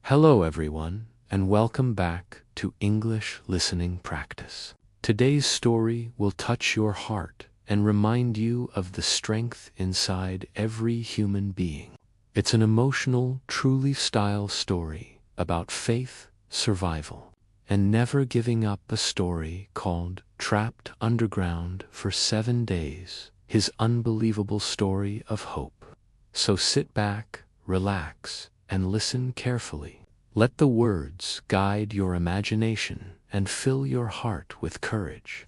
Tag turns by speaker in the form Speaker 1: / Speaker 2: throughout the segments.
Speaker 1: Hello everyone, and welcome back to English Listening Practice. Today's story will touch your heart and remind you of the strength inside every human being. It's an emotional, truly style story about faith, survival, and never giving up. A story called Trapped Underground for 7 Days, his unbelievable story of hope. So sit back, relax, and listen carefully. Let the words guide your imagination and fill your heart with courage.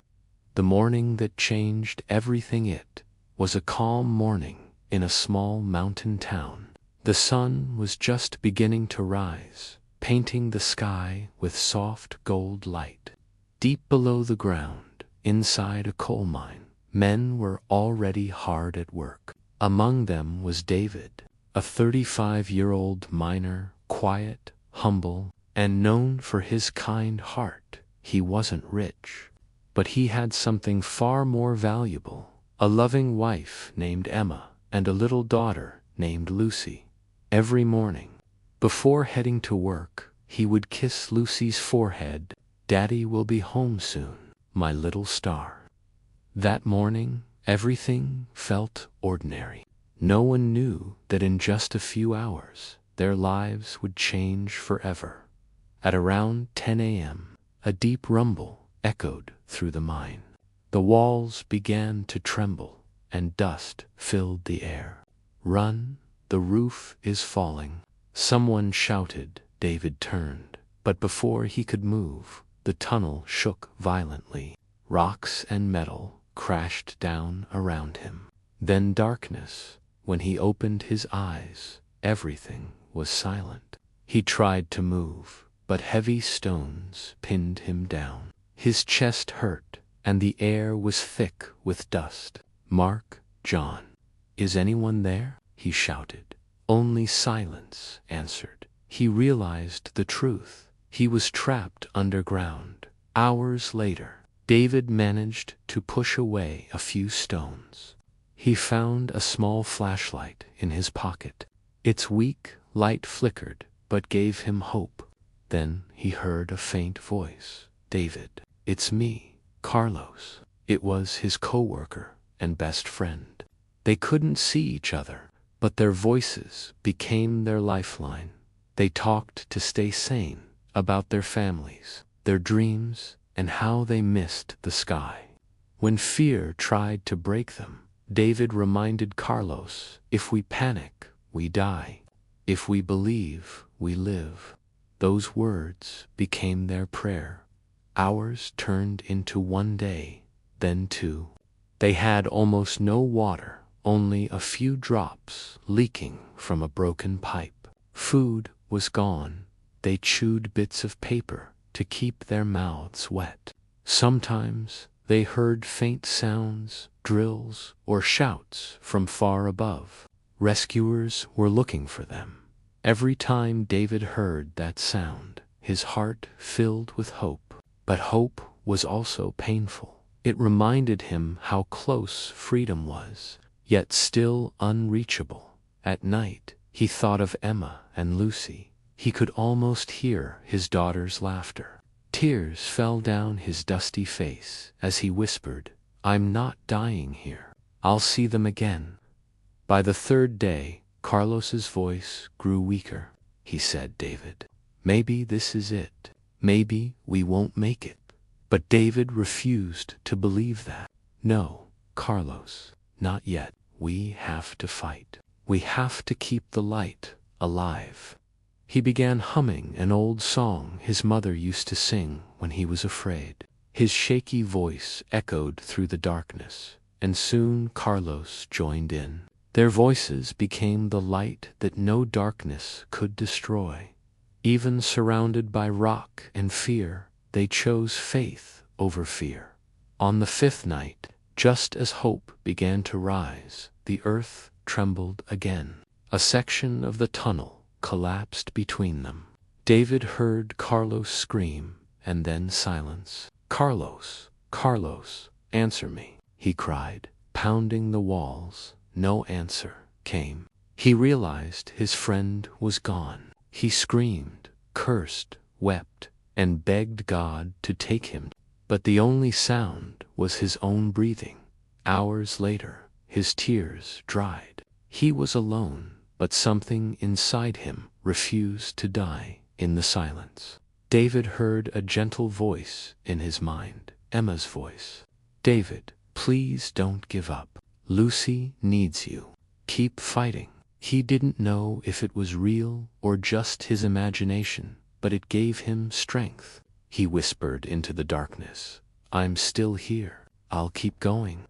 Speaker 1: The morning that changed everything. It was a calm morning in a small mountain town. The sun was just beginning to rise, painting the sky with soft gold light. Deep below the ground, inside a coal mine, men were already hard at work. Among them was David, a 35-year-old miner, quiet, humble, and known for his kind heart. He wasn't rich, but he had something far more valuable: a loving wife named Emma and a little daughter named Lucy. Every morning, before heading to work, he would kiss Lucy's forehead. "Daddy will be home soon, my little star." That morning, everything felt ordinary. No one knew that in just a few hours, their lives would change forever. At around 10 a.m., a deep rumble echoed through the mine. The walls began to tremble, and dust filled the air. "Run, the roof is falling," someone shouted. David turned, but before he could move, the tunnel shook violently. Rocks and metal crashed down around him. Then darkness. When he opened his eyes, everything was silent. He tried to move, but heavy stones pinned him down. His chest hurt, and the air was thick with dust. "Mark, John, is anyone there?" he shouted. Only silence answered. He realized the truth. He was trapped underground. Hours later, David managed to push away a few stones. He found a small flashlight in his pocket. Its weak light flickered, but gave him hope. Then he heard a faint voice. "David, it's me, Carlos." It was his coworker and best friend. They couldn't see each other, but their voices became their lifeline. They talked to stay sane, about their families, their dreams, and how they missed the sky. When fear tried to break them, David reminded Carlos, "If we panic, we die. If we believe, we live." Those words became their prayer. Hours turned into 1 day, then 2. They had almost no water, only a few drops leaking from a broken pipe. Food was gone. They chewed bits of paper to keep their mouths wet. Sometimes they heard faint sounds, drills, or shouts from far above. Rescuers were looking for them. Every time David heard that sound, his heart filled with hope. But hope was also painful. It reminded him how close freedom was, yet still unreachable. At night, he thought of Emma and Lucy. He could almost hear his daughter's laughter. Tears fell down his dusty face as he whispered, "I'm not dying here. I'll see them again." By the 3rd day, Carlos's voice grew weaker. He said, "David, maybe this is it. Maybe we won't make it." But David refused to believe that. "No, Carlos, not yet. We have to fight. We have to keep the light alive." He began humming an old song his mother used to sing when he was afraid. His shaky voice echoed through the darkness, and soon Carlos joined in. Their voices became the light that no darkness could destroy. Even surrounded by rock and fear, they chose faith over fear. On the 5th night, just as hope began to rise, the earth trembled again. A section of the tunnel collapsed between them. David heard Carlos scream, and then silence. "Carlos, Carlos, answer me," he cried, pounding the walls. No answer came. He realized his friend was gone. He screamed, cursed, wept, and begged God to take him. But the only sound was his own breathing. Hours later, his tears dried. He was alone, but something inside him refused to die in the silence. David heard a gentle voice in his mind, Emma's voice. David, please don't give up. Lucy needs you. Keep fighting. He didn't know if it was real or just his imagination, but it gave him strength. He whispered into the darkness, I'm still here. I'll keep going.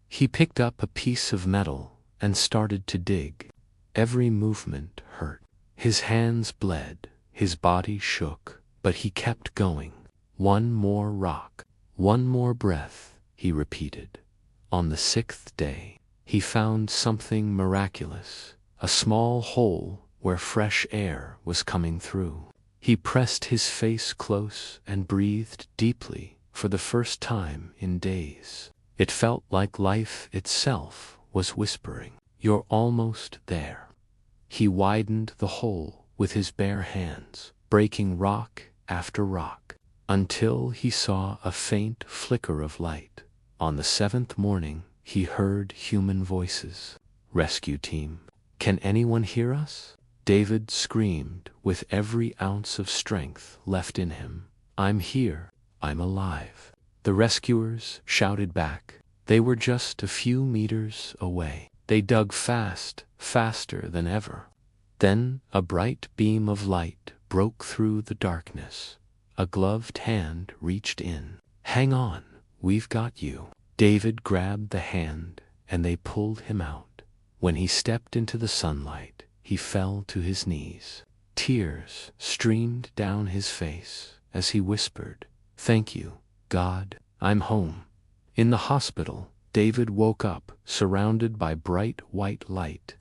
Speaker 1: He picked up a piece of metal and started to dig. Every movement hurt. His hands bled, his body shook, but he kept going. One more rock, one more breath, he repeated. On the 6th day, he found something miraculous, a small hole where fresh air was coming through. He pressed his face close and breathed deeply for the first time in days. It felt like life itself was whispering, You're almost there. He widened the hole with his bare hands, breaking rock after rock, until he saw a faint flicker of light. On the 7th morning, he heard human voices. Rescue team. Can anyone hear us? David screamed with every ounce of strength left in him. I'm here. I'm alive. The rescuers shouted back. They were just a few meters away. They dug fast, faster than ever. Then a bright beam of light broke through the darkness. A gloved hand reached in. Hang on, we've got you. David grabbed the hand and they pulled him out. When he stepped into the sunlight, he fell to his knees. Tears streamed down his face as he whispered, Thank you, God, I'm home. In the hospital, David woke up, surrounded by bright white light.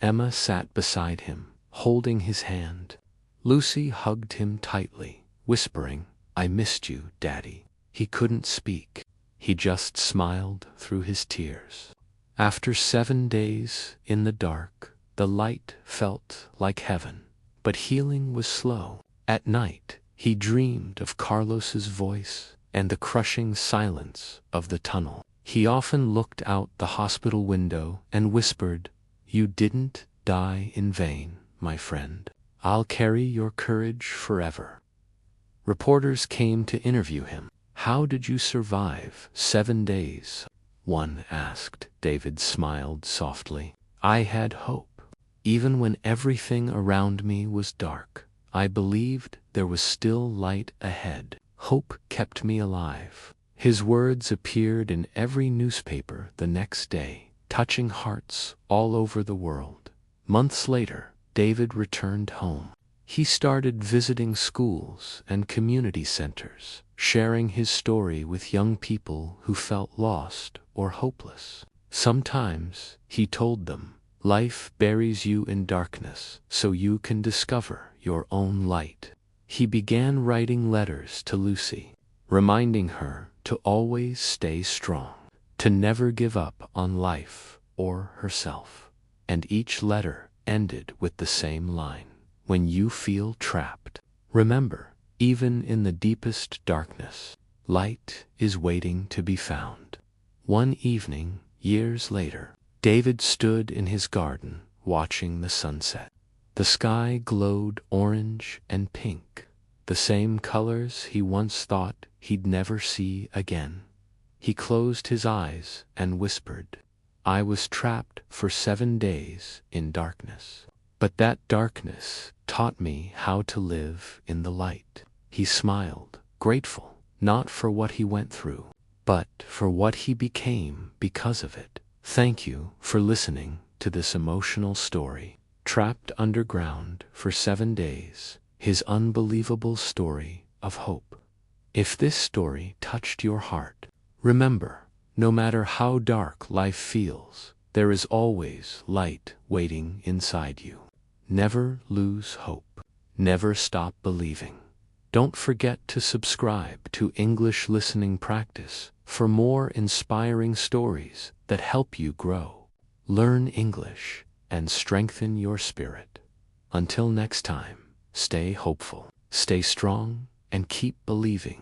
Speaker 1: Emma sat beside him, holding his hand. Lucy hugged him tightly, whispering, I missed you, Daddy. He couldn't speak. He just smiled through his tears. After 7 days in the dark, the light felt like heaven, but healing was slow. At night, he dreamed of Carlos's voice and the crushing silence of the tunnel. He often looked out the hospital window and whispered, You didn't die in vain, my friend. I'll carry your courage forever. Reporters came to interview him. How did you survive 7 days? One asked. David smiled softly. I had hope. Even when everything around me was dark, I believed there was still light ahead. Hope kept me alive. His words appeared in every newspaper the next day, touching hearts all over the world. Months later, David returned home. He started visiting schools and community centers, sharing his story with young people who felt lost or hopeless. Sometimes, he told them, life buries you in darkness so you can discover your own light. He began writing letters to Lucy, reminding her to always stay strong, to never give up on life or herself. And each letter ended with the same line. When you feel trapped, remember, even in the deepest darkness, light is waiting to be found. One evening, years later, David stood in his garden watching the sunset. The sky glowed orange and pink, the same colors he once thought he'd never see again. He closed his eyes and whispered, I was trapped for 7 days in darkness. But that darkness taught me how to live in the light. He smiled, grateful, not for what he went through, but for what he became because of it. Thank you for listening to this emotional story. Trapped underground for 7 days, his unbelievable story of hope. If this story touched your heart, remember, no matter how dark life feels, there is always light waiting inside you. Never lose hope. Never stop believing. Don't forget to subscribe to English Listening Practice for more inspiring stories that help you grow, learn English, and strengthen your spirit. Until next time, stay hopeful, stay strong, and keep believing.